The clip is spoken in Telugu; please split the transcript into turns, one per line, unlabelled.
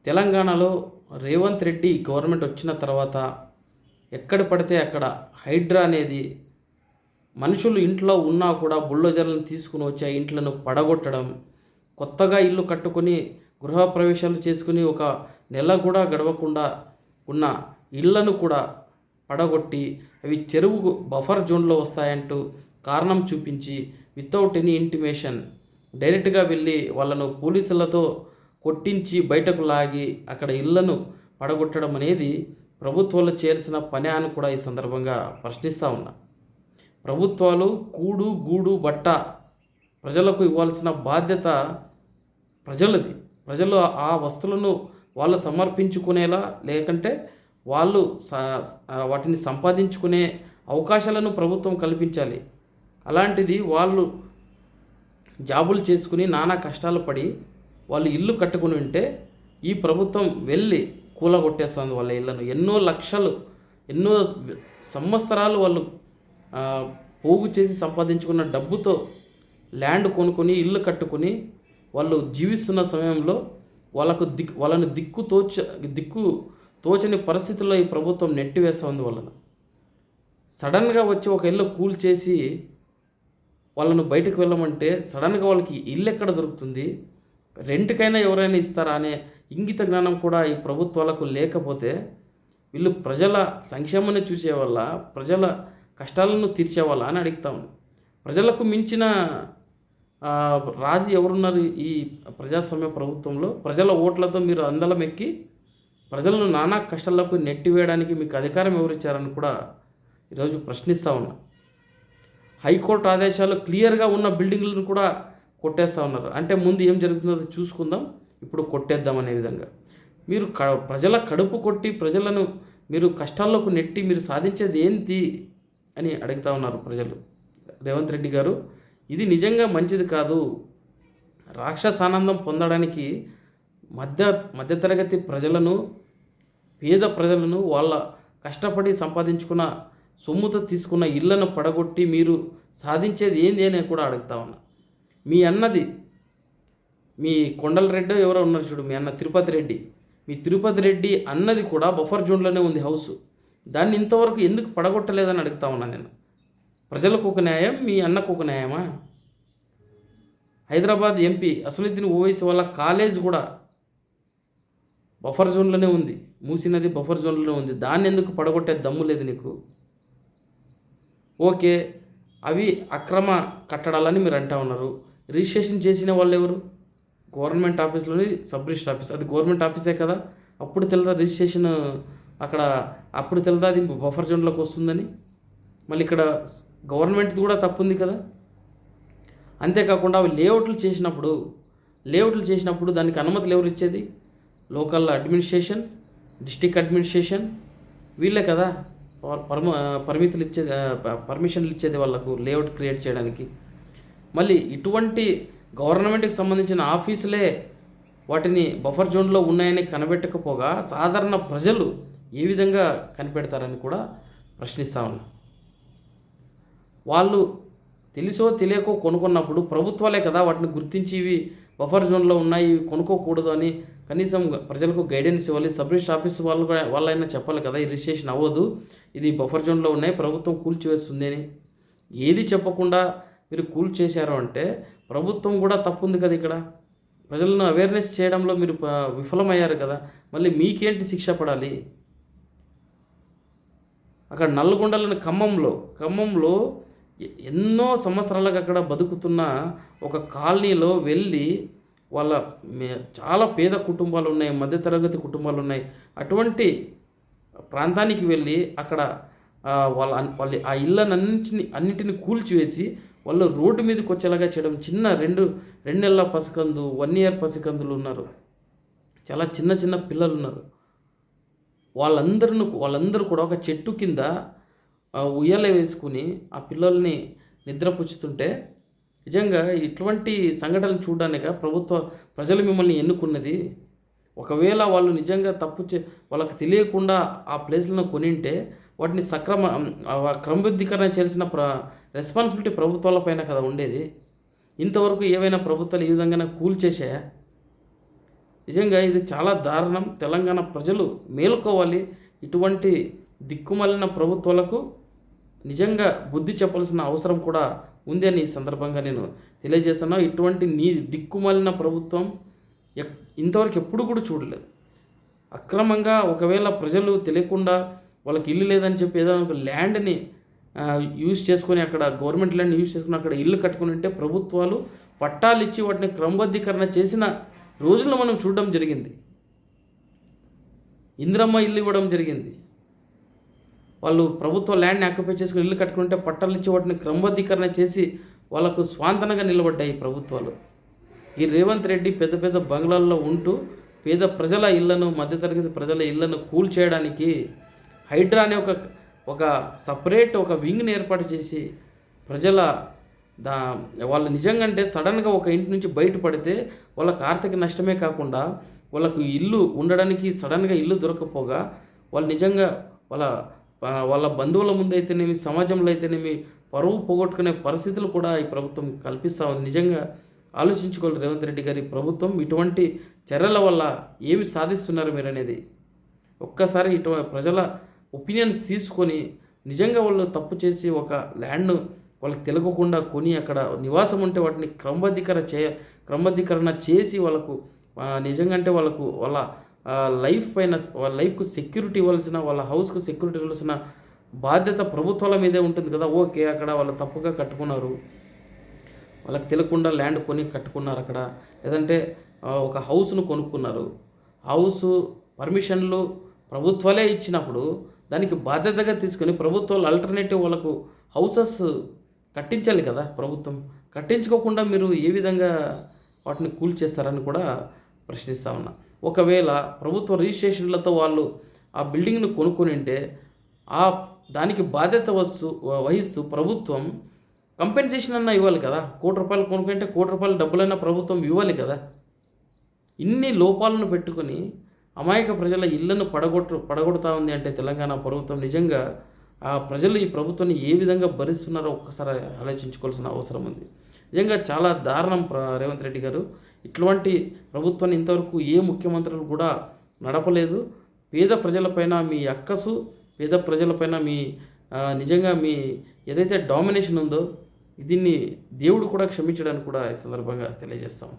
తెలంగాణలో రేవంత్ రెడ్డి గవర్నమెంట్ వచ్చిన తర్వాత ఎక్కడ పడితే అక్కడ హైడ్రా అనేది మనుషులు ఇంట్లో ఉన్నా కూడా బుల్డోజర్లను తీసుకుని వచ్చి ఆ ఇంట్లను పడగొట్టడం, కొత్తగా ఇల్లు కట్టుకొని గృహప్రవేశాలు చేసుకుని ఒక నెల కూడా గడవకుండా ఉన్న ఇళ్లను కూడా పడగొట్టి అవి చెరువుకు బఫర్ జోన్లో వస్తాయంటూ కారణం చూపించి వితౌట్ ఎనీ ఇంటిమేషన్ డైరెక్ట్గా వెళ్ళి వాళ్ళను పోలీసులతో కొట్టించి బయటకు లాగి అక్కడ ఇళ్లను పడగొట్టడం అనేది ప్రభుత్వాలు చేయాల్సిన పని అని కూడా ఈ సందర్భంగా ప్రశ్నిస్తూ ఉన్నా. ప్రభుత్వాలు కూడు గూడు బట్ట ప్రజలకు ఇవ్వాల్సిన బాధ్యత ప్రజలది. ప్రజలు ఆ వస్తువులను వాళ్ళు సమర్పించుకునేలా, లేకంటే వాళ్ళు వాటిని సంపాదించుకునే అవకాశాలను ప్రభుత్వం కల్పించాలి. అలాంటిది వాళ్ళు జాబులు చేసుకుని నానా కష్టాలు పడి వాళ్ళు ఇల్లు కట్టుకుని ఉంటే ఈ ప్రభుత్వం వెళ్ళి కూలగొట్టేస్తుంది వాళ్ళ ఇళ్లను. ఎన్నో లక్షలు, ఎన్నో సంవత్సరాలు వాళ్ళు పోగు చేసి సంపాదించుకున్న డబ్బుతో ల్యాండ్ కొనుక్కొని ఇల్లు కట్టుకుని వాళ్ళు జీవిస్తున్న సమయంలో వాళ్ళను దిక్కు తోచని పరిస్థితుల్లో ఈ ప్రభుత్వం నెట్టివేస్తుంది. వాళ్ళను సడన్గా వచ్చి ఒక ఇల్లు కూల్ చేసి వాళ్ళను బయటకు వెళ్ళమంటే సడన్గా వాళ్ళకి ఇల్లు ఎక్కడ దొరుకుతుంది, రెంట్కైనా ఎవరైనా ఇస్తారా అనే ఇంగిత జ్ఞానం కూడా ఈ ప్రభుత్వాలకు లేకపోతే వీళ్ళు ప్రజల సంక్షేమాన్ని చూసేవాళ్ళ, ప్రజల కష్టాలను తీర్చేవాళ్ళ అని అడుగుతాం. ప్రజలకు మించిన రాజు ఎవరున్నారు ఈ ప్రజాస్వామ్య ప్రభుత్వంలో? ప్రజల ఓట్లతో మీరు అందలం ఎక్కి ప్రజలను నానా కష్టాలకు నెట్టివేయడానికి మీకు అధికారం ఎవరిచ్చారని కూడా ఈరోజు ప్రశ్నిస్తూ ఉన్నా. హైకోర్టు ఆదేశాలు క్లియర్గా ఉన్న బిల్డింగ్లను కూడా కొట్టేస్తూ ఉన్నారు. అంటే ముందు ఏం జరుగుతుందో చూసుకుందాం, ఇప్పుడు కొట్టేద్దాం అనే విధంగా మీరు ప్రజల కడుపు కొట్టి ప్రజలను మీరు కష్టాల్లోకి నెట్టి మీరు సాధించేది ఏంటి అని అడుగుతూ ఉన్నారు ప్రజలు. రేవంత్ రెడ్డి గారు, ఇది నిజంగా మంచిది కాదు. రాక్షసానందం పొందడానికి మధ్యతరగతి ప్రజలను, పేద ప్రజలను వాళ్ళ కష్టపడి సంపాదించుకున్న సొమ్ముతో తీసుకున్న ఇళ్లను పడగొట్టి మీరు సాధించేది ఏంది అని కూడా అడుగుతా ఉన్నా. మీ అన్నది, మీ కొండల రెడ్డి ఎవరో ఉన్నారు చూడు, మీ అన్న తిరుపతి రెడ్డి, మీ తిరుపతి రెడ్డి అన్నది కూడా బఫర్ జోన్లోనే ఉంది హౌస్. దాన్ని ఇంతవరకు ఎందుకు పడగొట్టలేదని అడుగుతా ఉన్నా నేను. ప్రజలకు ఒక న్యాయం, మీ అన్నకు ఒక న్యాయమా? హైదరాబాద్ ఎంపీ అసలుద్దీన్ ఓవైసీ వాళ్ళ కాలేజ్ కూడా బఫర్ జోన్లోనే ఉంది, మూసీ నది బఫర్ జోన్లోనే ఉంది. దాన్ని ఎందుకు పడగొట్టే దమ్ము లేదు నీకు? ఓకే, అవి అక్రమ కట్టడాలని మీరు అంటా ఉన్నారు. రిజిస్ట్రేషన్ చేసిన వాళ్ళు ఎవరు? గవర్నమెంట్ ఆఫీస్లోని సబ్ రిజిస్టర్ ఆఫీస్, అది గవర్నమెంట్ ఆఫీసే కదా. అప్పుడు తెలుదా రిజిస్ట్రేషన్ అక్కడ? అప్పుడు తెలుదా అది బఫర్ జోన్లోకి వస్తుందని? మళ్ళీ ఇక్కడ గవర్నమెంట్ది కూడా తప్పు ఉంది కదా. అంతేకాకుండా అవి లేఅవుట్లు చేసినప్పుడు దానికి అనుమతులు ఎవరు ఇచ్చేది? లోకల్ అడ్మినిస్ట్రేషన్, డిస్ట్రిక్ట్ అడ్మినిస్ట్రేషన్, వీళ్ళే కదా పర్మిషన్లు ఇచ్చేది వాళ్ళకు లేఅవుట్ క్రియేట్ చేయడానికి. మళ్ళీ ఇటువంటి గవర్నమెంట్కి సంబంధించిన ఆఫీసులే వాటిని బఫర్ జోన్లో ఉన్నాయని కనిపెట్టకపోగా సాధారణ ప్రజలు ఏ విధంగా కనిపెడతారని కూడా ప్రశ్నిస్తా ఉన్నా. వాళ్ళు తెలుసో తెలియకో కొనుక్కున్నప్పుడు ప్రభుత్వాలే కదా వాటిని గుర్తించి ఇవి బఫర్ జోన్లో ఉన్నాయి, కొనుక్కోకూడదు అని కనీసం ప్రజలకు గైడెన్స్ ఇవ్వాలి. సబ్ రిజిస్టర్ ఆఫీస్ వాళ్ళైనా చెప్పాలి కదా, ఈ రిజిస్ట్రేషన్ అవ్వదు, ఇది బఫర్ జోన్లో ఉన్నాయి, ప్రభుత్వం కూల్చివేస్తుంది అని. ఏది చెప్పకుండా మీరు కూల్చేశారు అంటే ప్రభుత్వం కూడా తప్పు ఉంది కదా. ఇక్కడ ప్రజలను అవేర్నెస్ చేయడంలో మీరు విఫలమయ్యారు కదా. మళ్ళీ మీకేంటి శిక్ష పడాలి? అక్కడ నల్గొండలోని ఖమ్మంలో ఎన్నో సంవత్సరాలకు అక్కడ బతుకుతున్న ఒక కాలనీలో వెళ్ళి వాళ్ళ చాలా పేద కుటుంబాలు ఉన్నాయి, మధ్యతరగతి కుటుంబాలు ఉన్నాయి. అటువంటి ప్రాంతానికి వెళ్ళి అక్కడ వాళ్ళ ఆ అన్నింటిని కూల్చివేసి వాళ్ళు రోడ్డు మీదకి వచ్చేలాగా చేయడం. చిన్న రెండు నెలల పసికందు, 1 year పసికందులు ఉన్నారు, చాలా చిన్న పిల్లలు ఉన్నారు. వాళ్ళందరూ కూడా ఒక చెట్టు కింద ఉయ్యాల వేసుకుని ఆ పిల్లల్ని నిద్రపుచ్చుతుంటే నిజంగా ఇటువంటి సంఘటనలు చూడడానిక ప్రజలు మిమ్మల్ని ఎన్నుకున్నది? ఒకవేళ వాళ్ళు నిజంగా వాళ్ళకి తెలియకుండా ఆ ప్లేస్లను కొనింటే వాటిని క్రమబద్ధీకరణ చేయాల్సిన రెస్పాన్సిబిలిటీ ప్రభుత్వాల పైన కదా ఉండేది. ఇంతవరకు ఏవైనా ప్రభుత్వాలు ఈ విధంగా కూల్చేసాయా? నిజంగా ఇది చాలా దారుణం. తెలంగాణ ప్రజలు మేలుకోవాలి. ఇటువంటి దిక్కుమాలిన ప్రభుత్వాలకు నిజంగా బుద్ధి చెప్పాల్సిన అవసరం కూడా ఉంది అని ఈ సందర్భంగా నేను తెలియజేస్తున్నా. ఇటువంటి దిక్కుమాలిన ప్రభుత్వం ఇంతవరకు ఎప్పుడు కూడా చూడలేదు. అక్రమంగా ఒకవేళ ప్రజలు తెలియకుండా వాళ్ళకి ఇల్లు లేదని చెప్పి ఏదైనా ఒక ల్యాండ్ని యూజ్ చేసుకొని అక్కడ గవర్నమెంట్ ల్యాండ్ యూజ్ చేసుకుని అక్కడ ఇల్లు కట్టుకుని ఉంటే ప్రభుత్వాలు పట్టాలు ఇచ్చి వాటిని క్రమబద్ధీకరణ చేసిన రోజుల్లో మనం చూడడం జరిగింది. ఇందిరమ్మ ఇల్లు ఇవ్వడం జరిగింది. వాళ్ళు ప్రభుత్వ ల్యాండ్ని ఆక్యుపై చేసుకుని ఇల్లు కట్టుకుంటే పట్టాలు ఇచ్చి వాటిని క్రమబద్ధీకరణ చేసి వాళ్ళకు స్వాంతనగా నిలబడ్డాయి ప్రభుత్వాలు. ఈ రేవంత్ రెడ్డి పెద్ద పెద్ద బంగ్లాల్లో ఉంటూ పేద ప్రజల ఇళ్లను, మధ్యతరగతి ప్రజల ఇళ్లను కూల్చేయడానికి హైడ్రా అనే ఒక సపరేట్ ఒక వింగ్ని ఏర్పాటు చేసి ప్రజల వాళ్ళు నిజంగా అంటే సడన్గా ఒక ఇంటి నుంచి బయటపడితే వాళ్ళకు ఆర్థిక నష్టమే కాకుండా వాళ్ళకు ఇల్లు ఉండడానికి సడన్గా ఇల్లు దొరకపోగా వాళ్ళు నిజంగా వాళ్ళ బంధువుల ముందు అయితేనేమి, సమాజంలో అయితేనేమి పరువు పోగొట్టుకునే పరిస్థితులు కూడా ఈ ప్రభుత్వం కల్పిస్తూ ఉంది. నిజంగా ఆలోచించుకోవాలి రేవంత్ రెడ్డి గారి ప్రభుత్వం ఇటువంటి చర్యల వల్ల ఏమి సాధిస్తున్నారు మీరు అనేది. ఒక్కసారి ప్రజల ఒపీనియన్స్ తీసుకొని నిజంగా వాళ్ళు తప్పు చేసి ఒక ల్యాండ్ను వాళ్ళకి తెలియకుండా కొని అక్కడ నివాసం ఉంటే వాటిని క్రమబద్ధీకరణ చేసి వాళ్ళకు నిజంగా అంటే వాళ్ళకు వాళ్ళ లైఫ్ పైన వాళ్ళ లైఫ్కు సెక్యూరిటీ ఇవ్వాల్సిన, వాళ్ళ హౌస్కు సెక్యూరిటీ ఇవ్వాల్సిన బాధ్యత ప్రభుత్వాల మీదే ఉంటుంది కదా. ఓకే, అక్కడ వాళ్ళు తప్పుగా కట్టుకున్నారు, వాళ్ళకి తెలియకుండా ల్యాండ్ కొని కట్టుకున్నారు అక్కడ, లేదంటే ఒక హౌస్ను కొనుక్కున్నారు. హౌసు పర్మిషన్లు ప్రభుత్వాలే ఇచ్చినప్పుడు దానికి బాధ్యతగా తీసుకొని ప్రభుత్వాలు ఆల్టర్నేటివ్ వాళ్ళకు హౌసెస్ కట్టించాలి కదా. ప్రభుత్వం కట్టించుకోకుండా మీరు ఏ విధంగా వాటిని కూల్చేస్తారని కూడా ప్రశ్నిస్తూ ఉన్నా. ఒకవేళ ప్రభుత్వ రిజిస్ట్రేషన్లతో వాళ్ళు ఆ బిల్డింగ్ను కొనుక్కొని ఉంటే దానికి బాధ్యత వహిస్తూ ప్రభుత్వం కంపెన్సేషన్ అన్నా ఇవ్వాలి కదా. ₹1,00,00,000 కొనుక్కుంటే ₹1,00,00,000 డబ్బులైనా ప్రభుత్వం ఇవ్వాలి కదా. ఇన్ని లోపాలను పెట్టుకొని అమాయక ప్రజల ఇళ్లను పడగొడతా ఉంది అంటే తెలంగాణ ప్రభుత్వం నిజంగా ఆ ప్రజలు ఈ ప్రభుత్వాన్ని ఏ విధంగా భరిస్తున్నారో ఒక్కసారి ఆలోచించుకోవాల్సిన అవసరం ఉంది. నిజంగా చాలా దారుణం రేవంత్ రెడ్డి గారు. ఇటువంటి ప్రభుత్వాన్ని ఇంతవరకు ఏ ముఖ్యమంత్రులు కూడా నడపలేదు. పేద ప్రజలపైన మీ అక్కసు, పేద ప్రజలపైన మీ నిజంగా మీ ఏదైతే డామినేషన్ ఉందో దీన్ని దేవుడు కూడా క్షమించడానికి కూడా ఈ సందర్భంగా తెలియజేస్తాము.